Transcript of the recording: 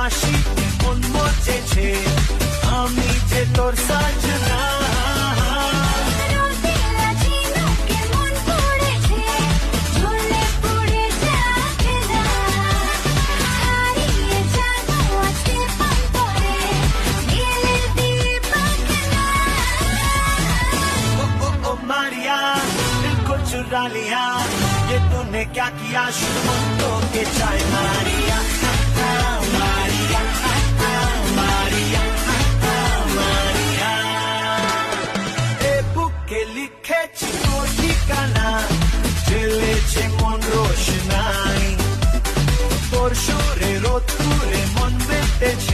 হাসিতে মন মচেছে, আমি যে তোর সাজনা। चुरा लिया ये तूने क्या किया, शुरू के चाय मारिया मारिया मारिया मारिया। ए बुके लिखे चितो ठिकाना, জ্বেলেছে মন রোশনাই, তোর সুরে রোদ্দুরে মন বেঁধেছে।